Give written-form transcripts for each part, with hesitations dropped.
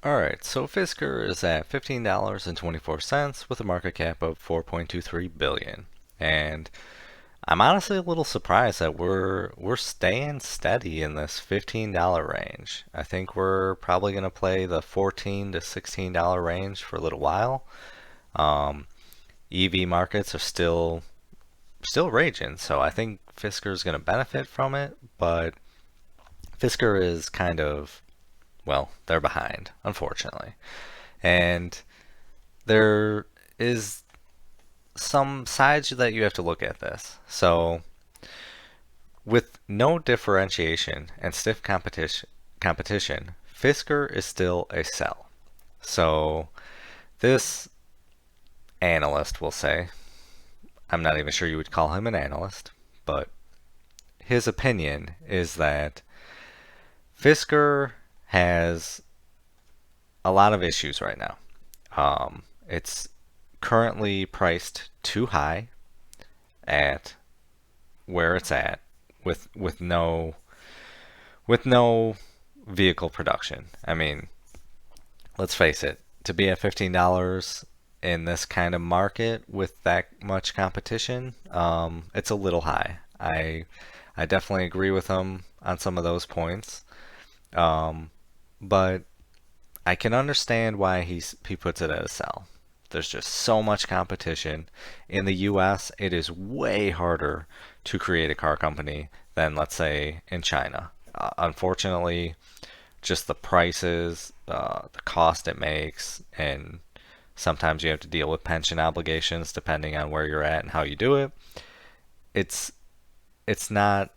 Alright, so Fisker is at $15.24 with a market cap of 4.23 billion. And I'm honestly a little surprised that we're staying steady in this $15 range. I think we're probably going to play the $14 to $16 range for a little while. Um, EV markets are still raging, so I think Fisker is going to benefit from it, but Fisker is kind of, well, they're behind, unfortunately. And there is some sides that you have to look at this. So, with no differentiation and stiff competition, Fisker is still a sell. So, this analyst will say, I'm not even sure you would call him an analyst, but his opinion is that Fisker has a lot of issues right now. It's currently priced too high at where it's at with no vehicle production. I mean, let's face it, to be at $15 in this kind of market with that much competition, it's a little high. I definitely agree with him on some of those points, um, but I can understand why he puts it at a sell. There's just so much competition. In the US, it is way harder to create a car company than, let's say, in China. Unfortunately, just the prices, the cost it makes, and sometimes you have to deal with pension obligations depending on where you're at and how you do it. It's it's not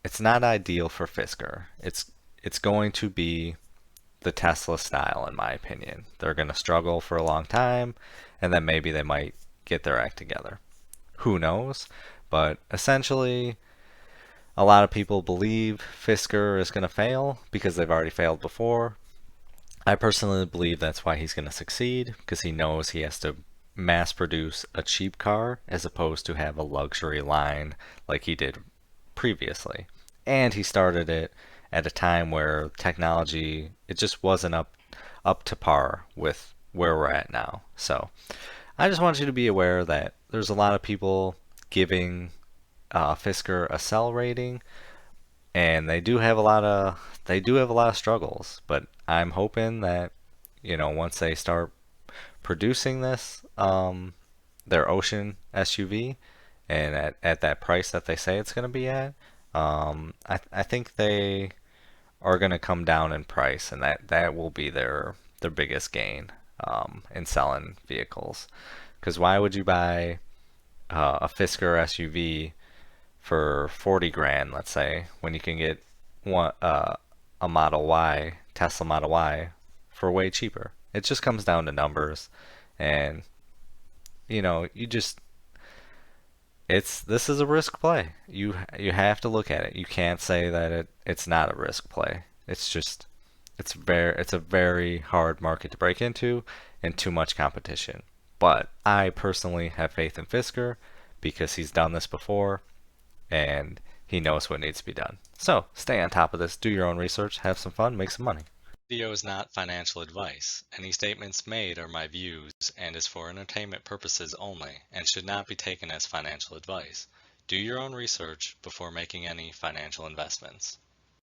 it's not ideal for Fisker. It's going to be the Tesla style, in my opinion. They're going to struggle for a long time, and then maybe they might get their act together. Who knows? But essentially, a lot of people believe Fisker is going to fail because they've already failed before. I personally believe that's why he's going to succeed, because he knows he has to mass produce a cheap car as opposed to have a luxury line like he did previously. And he started it at a time where technology it just wasn't up to par with where we're at now. So I just want you to be aware that there's a lot of people giving Fisker a sell rating, and they do have a lot of struggles. But I'm hoping that once they start producing this, their Ocean SUV, and at that price that they say it's going to be at, I think they are going to come down in price, and that will be their biggest gain in selling vehicles. Because why would you buy a Fisker SUV for 40 grand, let's say, when you can get a Model Y, Tesla Model Y, for way cheaper? It just comes down to numbers, and you just this is a risk play. You have to look at it. You can't say that it's not a risk play. It's a very hard market to break into and too much competition. But I personally have faith in Fisker because he's done this before and he knows what needs to be done. So stay on top of this, do your own research, have some fun, make some money. Video is not financial advice. Any statements made are my views and is for entertainment purposes only and should not be taken as financial advice. Do your own research before making any financial investments.